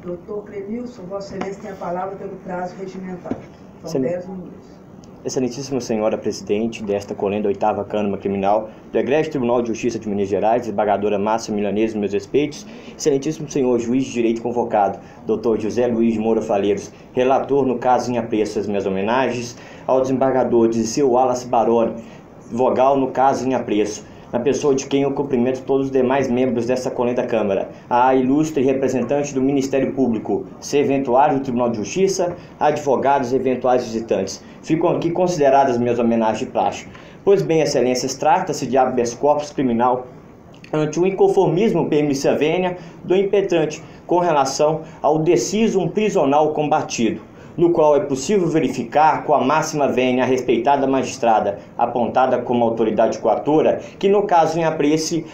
Doutor Clemilson, Vossa Excelência tem a palavra pelo prazo regimental. São 10 minutos. Excelentíssima Senhora Presidente desta colenda 8ª Câmara Criminal do Egrégio Tribunal de Justiça de Minas Gerais, desembargadora Márcia Milanês, meus respeitos, Excelentíssimo Senhor Juiz de Direito convocado, Dr. José Luiz de Moura Faleiros, relator no caso em apreço às minhas homenagens, ao desembargador Dirceu Wallace Baroni, vogal no caso em apreço, na pessoa de quem eu cumprimento todos os demais membros dessa colenda Câmara, a ilustre representante do Ministério Público, serventuário do Tribunal de Justiça, advogados e eventuais visitantes. Ficam aqui consideradas minhas homenagens de praxe. Pois bem, excelências, trata-se de habeas corpus criminal ante o inconformismo permissa venia do impetrante com relação ao decisum prisional combatido, no qual é possível verificar com a máxima vênia a respeitada magistrada, apontada como autoridade coatora, que no caso em apreço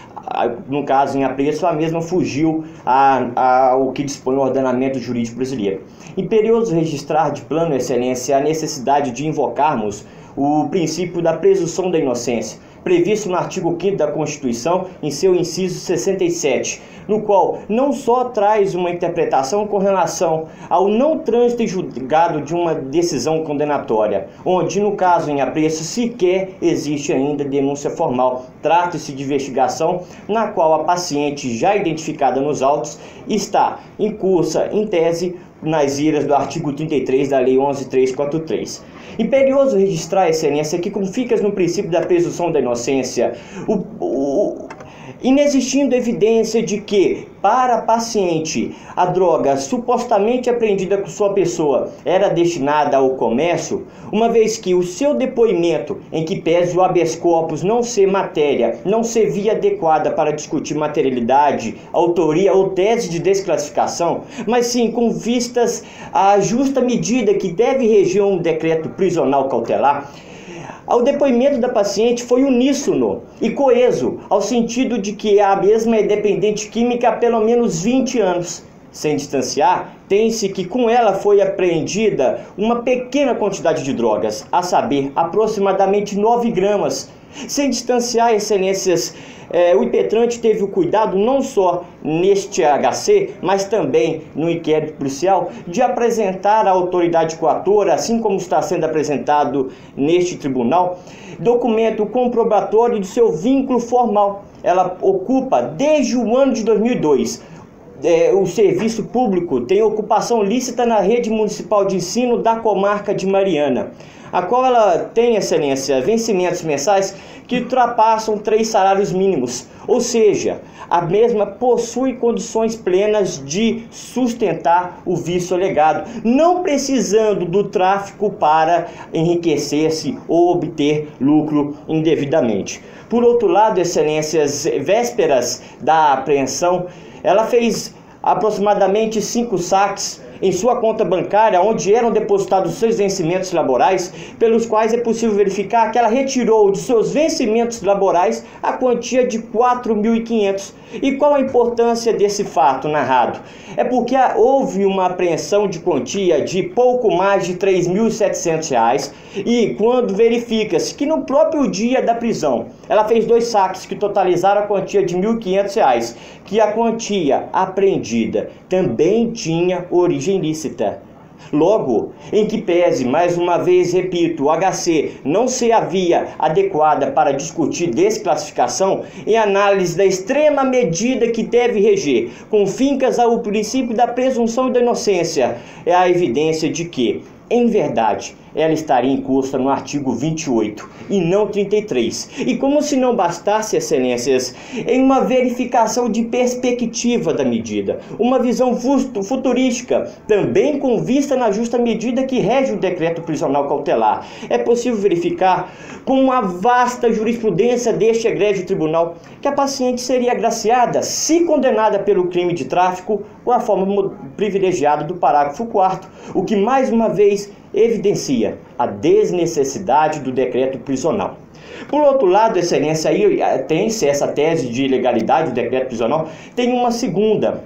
a mesma fugiu ao que dispõe o ordenamento jurídico brasileiro. Imperioso registrar de plano excelência a necessidade de invocarmos o princípio da presunção da inocência, previsto no artigo 5º da Constituição, em seu inciso 67, no qual não só traz uma interpretação com relação ao não trânsito em julgado de uma decisão condenatória, onde, no caso em apreço, sequer existe ainda denúncia formal. Trata-se de investigação na qual a paciente, já identificada nos autos, está em cursa, em tese, nas iras do artigo 33 da Lei 11.343. Imperioso registrar, excelência, que confia no princípio da presunção da inocência, inexistindo evidência de que, para a paciente, a droga supostamente apreendida com sua pessoa era destinada ao comércio, uma vez que o seu depoimento, em que pese o habeas corpus não ser matéria, não ser via adequada para discutir materialidade, autoria ou tese de desclassificação, mas sim com vistas à justa medida que deve reger um decreto prisional cautelar, o depoimento da paciente foi uníssono e coeso, ao sentido de que a mesma é dependente química há pelo menos 20 anos. Sem distanciar, tem-se que com ela foi apreendida uma pequena quantidade de drogas, a saber, aproximadamente 9 gramas. Sem distanciar, excelências, o impetrante teve o cuidado não só neste HC, mas também no inquérito policial, de apresentar à autoridade coatora, assim como está sendo apresentado neste tribunal, documento comprobatório de seu vínculo formal. Ela ocupa desde o ano de 2002. O serviço público tem ocupação lícita na rede municipal de ensino da comarca de Mariana, a qual ela tem, excelência, vencimentos mensais que ultrapassam 3 salários mínimos, ou seja, a mesma possui condições plenas de sustentar o vício alegado, não precisando do tráfico para enriquecer-se ou obter lucro indevidamente. Por outro lado, excelências, vésperas da apreensão, ela fez aproximadamente 5 saques em sua conta bancária, onde eram depositados seus vencimentos laborais, pelos quais é possível verificar que ela retirou de seus vencimentos laborais a quantia de R$ 4.500. E qual a importância desse fato narrado? É porque houve uma apreensão de quantia de pouco mais de R$ 3.700, e quando verifica-se que no próprio dia da prisão ela fez 2 saques que totalizaram a quantia de R$ 1.500, que a quantia apreendida também tinha origem ilícita. Logo, em que pese, mais uma vez repito, o HC não ser a via adequada para discutir desclassificação, em análise da extrema medida que deve reger, com fincas ao princípio da presunção da inocência, é a evidência de que, em verdade, ela estaria incursa no artigo 28 e não 33. E como se não bastasse, excelências, em uma verificação de perspectiva da medida, uma visão futurística, também com vista na justa medida que rege o decreto prisional cautelar, é possível verificar com uma vasta jurisprudência deste egrégio tribunal que a paciente seria agraciada se condenada pelo crime de tráfico com a forma privilegiada do parágrafo 4º, o que mais uma vez evidencia a desnecessidade do decreto prisional. Por outro lado, excelência, aí tem-se essa tese de ilegalidade do decreto prisional, tem uma segunda,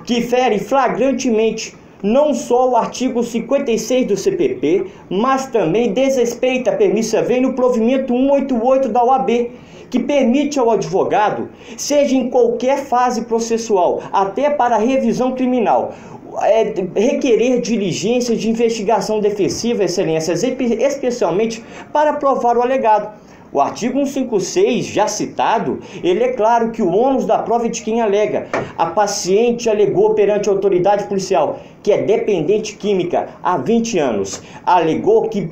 que fere flagrantemente não só o artigo 56 do CPP, mas também desrespeita a permissa venia no provimento 188 da OAB, que permite ao advogado, seja em qualquer fase processual, até para a revisão criminal, requerer diligências de investigação defensiva, excelências, especialmente para provar o alegado. O artigo 156, já citado, ele é claro que o ônus da prova é de quem alega. A paciente alegou perante a autoridade policial que é dependente química há 20 anos. Alegou que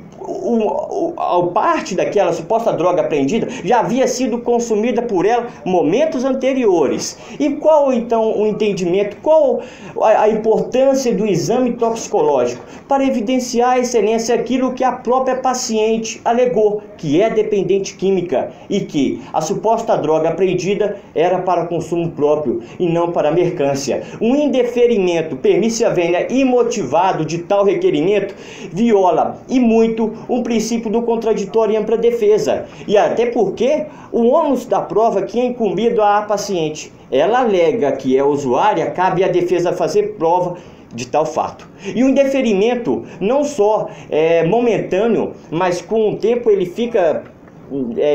a parte daquela suposta droga apreendida já havia sido consumida por ela momentos anteriores. E qual então o entendimento, qual a importância do exame toxicológico? Para evidenciar, excelência, aquilo que a própria paciente alegou, que é dependente química e que a suposta droga apreendida era para consumo próprio e não para mercância. Um indeferimento permissa venia imotivado de tal requerimento viola e muito um princípio do contraditório e ampla defesa, e até porque o ônus da prova que é incumbido à paciente. Ela alega que é usuária, cabe à defesa fazer prova de tal fato. E o indeferimento não só é momentâneo, mas com o tempo ele fica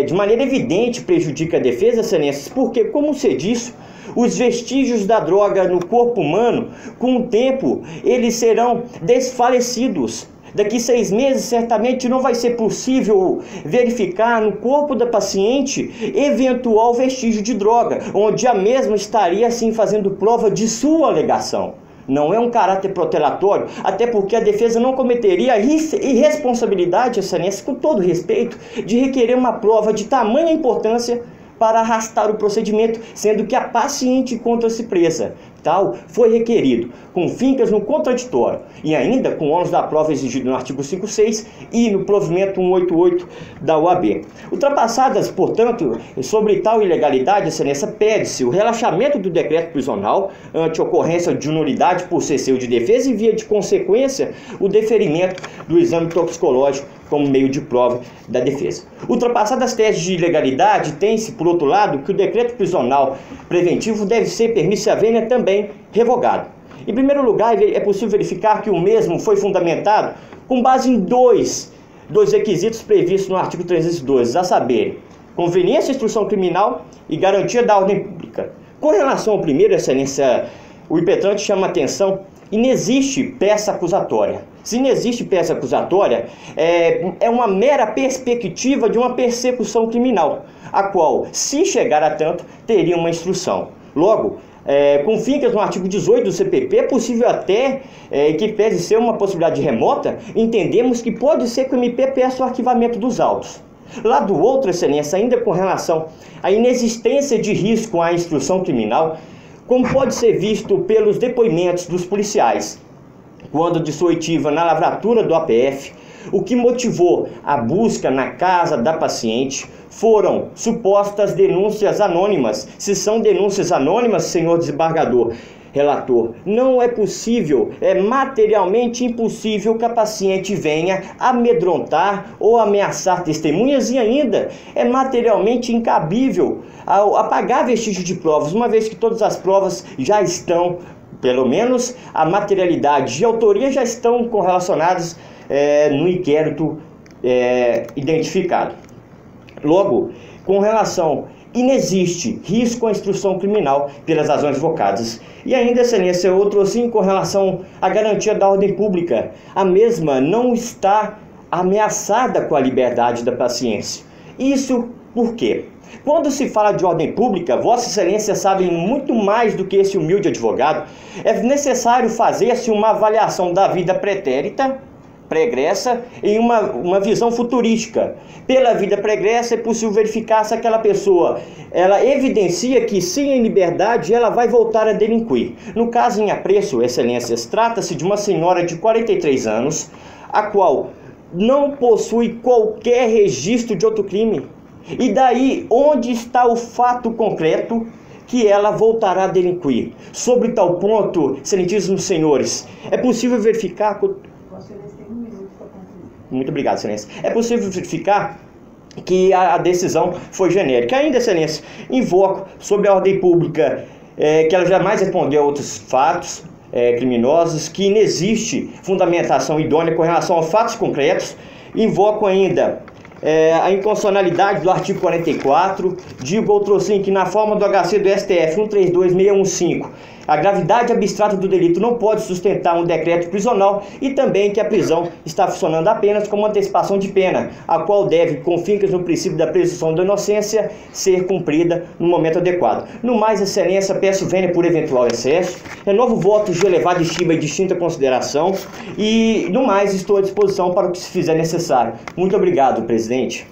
de maneira evidente, prejudica a defesa, excelências, porque, como você disse, os vestígios da droga no corpo humano, com o tempo, eles serão desfalecidos. Daqui 6 meses, certamente não vai ser possível verificar no corpo da paciente eventual vestígio de droga, onde a mesma estaria, assim, fazendo prova de sua alegação. Não é um caráter protelatório, até porque a defesa não cometeria a irresponsabilidade, excelência, com todo respeito, de requerer uma prova de tamanha importância para arrastar o procedimento, sendo que a paciente encontra-se presa. Tal foi requerido, com fincas no contraditório e ainda com ônus da prova exigido no artigo 56 e no provimento 188 da OAB. Ultrapassadas, portanto, sobre tal ilegalidade, excelência, pede-se o relaxamento do decreto prisional ante ocorrência de nulidade por cessio de defesa e, via de consequência, o deferimento do exame toxicológico como meio de prova da defesa. Ultrapassadas as teses de ilegalidade, tem-se, por outro lado, que o decreto prisional preventivo deve ser permissa venia também revogado. Em primeiro lugar, é possível verificar que o mesmo foi fundamentado com base em dois requisitos previstos no artigo 312, a saber, conveniência à instrução criminal e garantia da ordem pública. Com relação ao primeiro, excelência, o impetrante chama a atenção: inexiste peça acusatória. Se inexiste peça acusatória, é uma mera perspectiva de uma persecução criminal, a qual, se chegar a tanto, teria uma instrução. Logo, com fincas no artigo 18 do CPP, é possível até, que pese ser uma possibilidade remota, entendemos que pode ser que o MP peça o arquivamento dos autos. Lá do outro, excelência, ainda com relação à inexistência de risco à instrução criminal, como pode ser visto pelos depoimentos dos policiais, quando de sua oitiva na lavratura do APF, o que motivou a busca na casa da paciente foram supostas denúncias anônimas. Se são denúncias anônimas, senhor desembargador, relator, não é possível, é materialmente impossível que a paciente venha amedrontar ou ameaçar testemunhas, e ainda é materialmente incabível apagar vestígio de provas, uma vez que todas as provas já estão, pelo menos a materialidade e a autoria já estão correlacionadas no inquérito identificado. Logo, com relação, inexiste risco à instrução criminal pelas razões invocadas. E ainda, excelência, outro assim com relação à garantia da ordem pública. A mesma não está ameaçada com a liberdade da paciente. Isso por quê? Quando se fala de ordem pública, Vossa Excelência sabe muito mais do que esse humilde advogado. É necessário fazer-se uma avaliação da vida pretérita, pregressa, em uma visão futurística. Pela vida pregressa é possível verificar se aquela pessoa ela evidencia que, sim, em liberdade, ela vai voltar a delinquir. No caso em apreço, excelências, trata-se de uma senhora de 43 anos, a qual não possui qualquer registro de outro crime. E daí, onde está o fato concreto que ela voltará a delinquir? Sobre tal ponto, excelentíssimos senhores, é possível verificar... Muito obrigado, excelência. É possível verificar que a decisão foi genérica. Ainda, excelência, invoco sobre a ordem pública que ela jamais respondeu a outros fatos criminosos, que inexiste fundamentação idônea com relação a fatos concretos. Invoco ainda a inconstitucionalidade do artigo 44, digo outro sim, que na forma do HC do STF 132615, a gravidade abstrata do delito não pode sustentar um decreto prisional e também que a prisão está funcionando apenas como antecipação de pena, a qual deve, com fincas no princípio da presunção da inocência, ser cumprida no momento adequado. No mais, excelência, peço vênia por eventual excesso, renovo votos de elevada estima e distinta consideração e, no mais, estou à disposição para o que se fizer necessário. Muito obrigado, presidente.